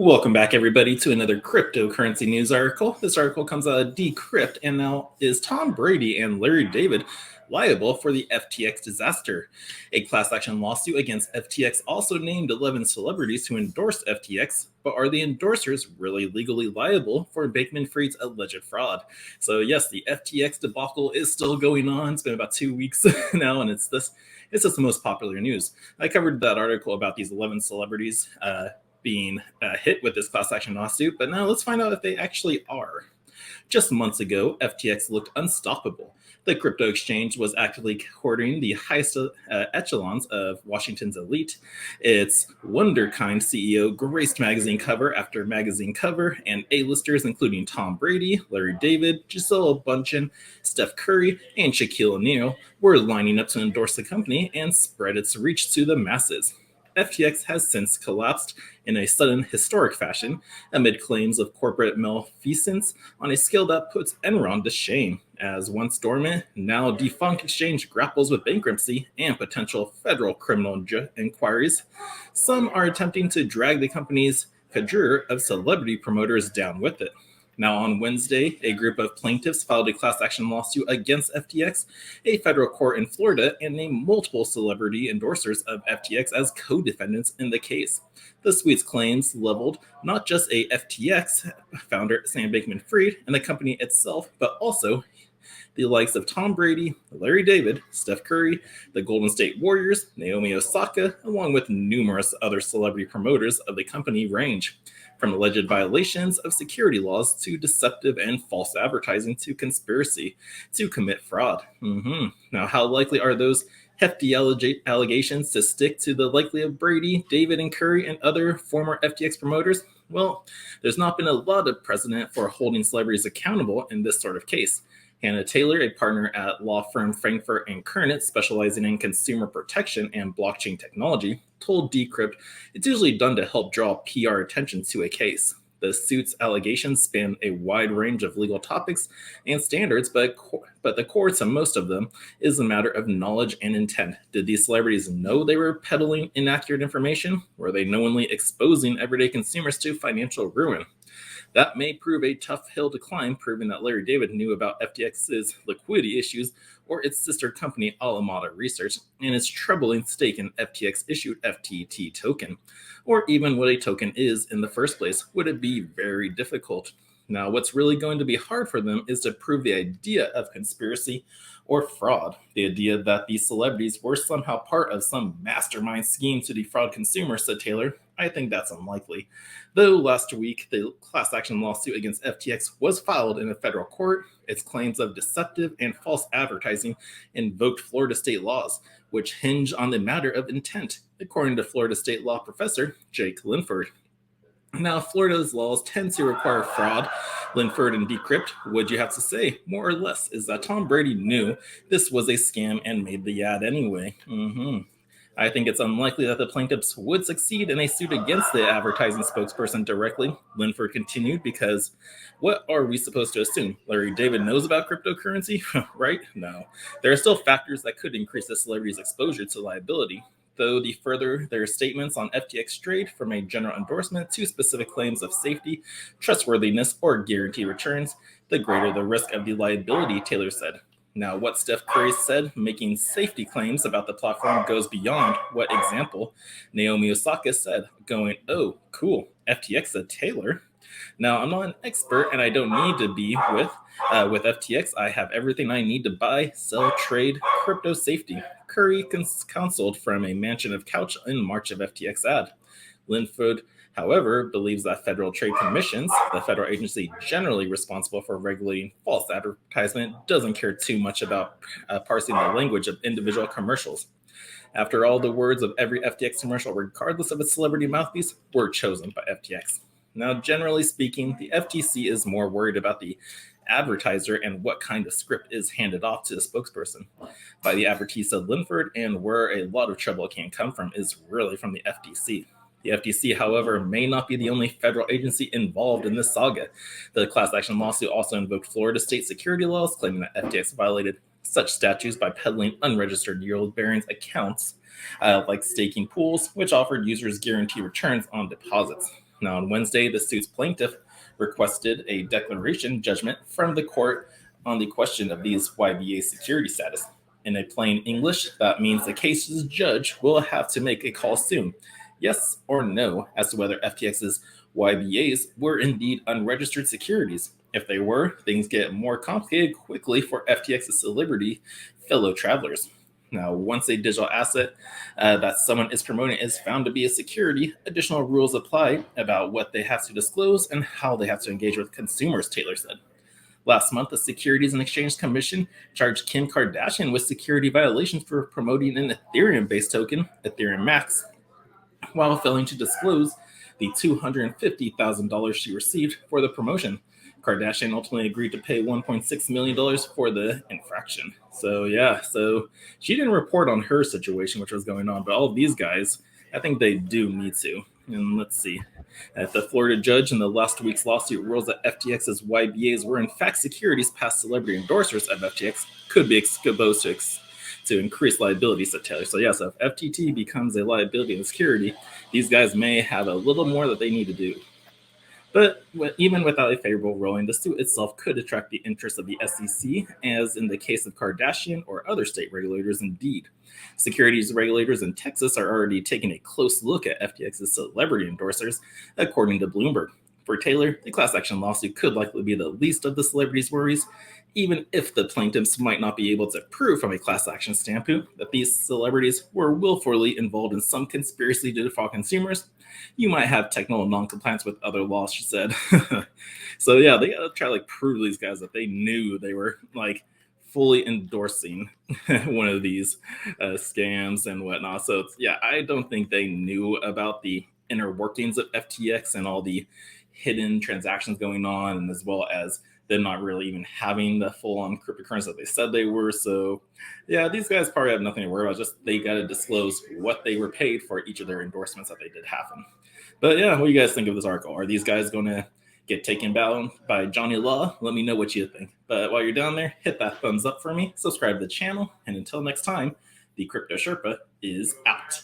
Welcome back, everybody, to another cryptocurrency news article. This article comes out of Decrypt, and now is Tom Brady and Larry David liable for the FTX disaster? A class action lawsuit against FTX also named 11 celebrities who endorsed FTX, but are the endorsers really legally liable for Bankman-Fried's alleged fraud? So yes, the FTX debacle is still going on. It's been about 2 weeks now, and it's just the most popular news. I covered that article about these 11 celebrities being hit with this class action lawsuit, but now let's find out if they actually are. Just months ago, FTX looked unstoppable. The crypto exchange was actively courting the highest echelons of Washington's elite. Its wonderkind CEO graced magazine cover after magazine cover, and A-listers including Tom Brady, Larry David, Gisele Bündchen, Steph Curry, and Shaquille O'Neal were lining up to endorse the company and spread its reach to the masses. FTX has since collapsed in a sudden, historic fashion amid claims of corporate malfeasance on a scale that puts Enron to shame. As once dormant, now defunct exchange grapples with bankruptcy and potential federal criminal inquiries, some are attempting to drag the company's cadre of celebrity promoters down with it. Now, on Wednesday, a group of plaintiffs filed a class action lawsuit against FTX, a federal court in Florida, and named multiple celebrity endorsers of FTX as co-defendants in the case. The suite's claims leveled not just a FTX founder, Sam Bankman-Fried, and the company itself, but also the likes of Tom Brady, Larry David, Steph Curry, the Golden State Warriors, Naomi Osaka, along with numerous other celebrity promoters of the company range. From alleged violations of security laws to deceptive and false advertising to conspiracy to commit fraud. Now, how likely are those hefty allegations to stick to the likely of Brady, David, and Curry and other former FTX promoters? Well, there's not been a lot of precedent for holding celebrities accountable in this sort of case. Hannah Taylor, a partner at law firm Frankfurt and Kernitz, specializing in consumer protection and blockchain technology, told Decrypt it's usually done to help draw PR attention to a case. The suit's allegations span a wide range of legal topics and standards, but the core to most of them is a matter of knowledge and intent. Did these celebrities know they were peddling inaccurate information? Were they knowingly exposing everyday consumers to financial ruin? That may prove a tough hill to climb, proving that Larry David knew about FTX's liquidity issues or its sister company Alameda Research and its troubling stake in FTX-issued FTT token, or even what a token is in the first place, would it be very difficult. Now, what's really going to be hard for them is to prove the idea of conspiracy or fraud. The idea that these celebrities were somehow part of some mastermind scheme to defraud consumers, said Taylor. I think that's unlikely. Though last week, the class action lawsuit against FTX was filed in a federal court, its claims of deceptive and false advertising invoked Florida state laws, which hinge on the matter of intent, according to Florida state law professor Jake Linford. Now, Florida's laws tend to require fraud. Linford and Decrypt, what'd you have to say? More or less, is that Tom Brady knew this was a scam and made the ad anyway. I think it's unlikely that the plaintiffs would succeed in a suit against the advertising spokesperson directly, Linford continued, because what are we supposed to assume? Larry David knows about cryptocurrency, right? No. There are still factors that could increase the celebrity's exposure to liability. Though the further their statements on FTX strayed from a general endorsement to specific claims of safety, trustworthiness, or guaranteed returns, the greater the risk of the liability, Taylor said. Now, what Steph Curry said, making safety claims about the platform, goes beyond what example Naomi Osaka said, going, oh, cool, FTX said Taylor. Now, I'm not an expert and I don't need to be with FTX. I have everything I need to buy, sell, trade, crypto safety. Curry counseled from a mansion of couch in March of FTX ad. Linford, however, believes that Federal Trade Commissions, the federal agency generally responsible for regulating false advertisement, doesn't care too much about parsing the language of individual commercials. After all, the words of every FTX commercial, regardless of its celebrity mouthpiece, were chosen by FTX. Now, generally speaking, the FTC is more worried about the advertiser and what kind of script is handed off to the spokesperson. By the advertise of Linford, and where a lot of trouble can come from is really from the FTC. The FTC, however, may not be the only federal agency involved in this saga. The class action lawsuit also invoked Florida state security laws, claiming that FTX violated such statutes by peddling unregistered yield-bearing accounts like staking pools, which offered users guaranteed returns on deposits. Now, on Wednesday, the suit's plaintiff requested a declaration judgment from the court on the question of these YBA security status. In a plain English, that means the case's judge will have to make a call soon, yes or no, as to whether FTX's YBAs were indeed unregistered securities. If they were, things get more complicated quickly for FTX's celebrity fellow travelers. Now, once a digital asset that someone is promoting is found to be a security, additional rules apply about what they have to disclose and how they have to engage with consumers, Taylor said. Last month, the Securities and Exchange Commission charged Kim Kardashian with security violations for promoting an Ethereum-based token, Ethereum Max, while failing to disclose the $250,000 she received for the promotion. Kardashian ultimately agreed to pay $1.6 million for the infraction. So she didn't report on her situation, which was going on, but all of these guys, I think they do need to. And let's see. If the Florida judge in the last week's lawsuit rules that FTX's YBAs were in fact securities past celebrity endorsers of FTX could be exposed to increase liability, said Taylor. So if FTT becomes a liability and security, these guys may have a little more that they need to do. But even without a favorable ruling, the suit itself could attract the interest of the SEC, as in the case of Kardashian or other state regulators indeed. Securities regulators in Texas are already taking a close look at FTX's celebrity endorsers, according to Bloomberg. For Taylor, the class action lawsuit could likely be the least of the celebrities' worries, even if the plaintiffs might not be able to prove from a class action standpoint that these celebrities were willfully involved in some conspiracy to defraud consumers. You might have technical non-compliance with other laws, she said. So they gotta try to prove to these guys that they knew they were fully endorsing one of these scams and whatnot. So I don't think they knew about the inner workings of FTX and all the hidden transactions going on, and as well as them not really even having the full-on cryptocurrency that they said they were. So these guys probably have nothing to worry about. Just they got to disclose what they were paid for each of their endorsements that they did happen. But what do you guys think of this article? Are these guys going to get taken down by Johnny Law? Let me know what you think. But while you're down there, hit that thumbs up for me, subscribe to the channel, and until next time, the Crypto Sherpa is out.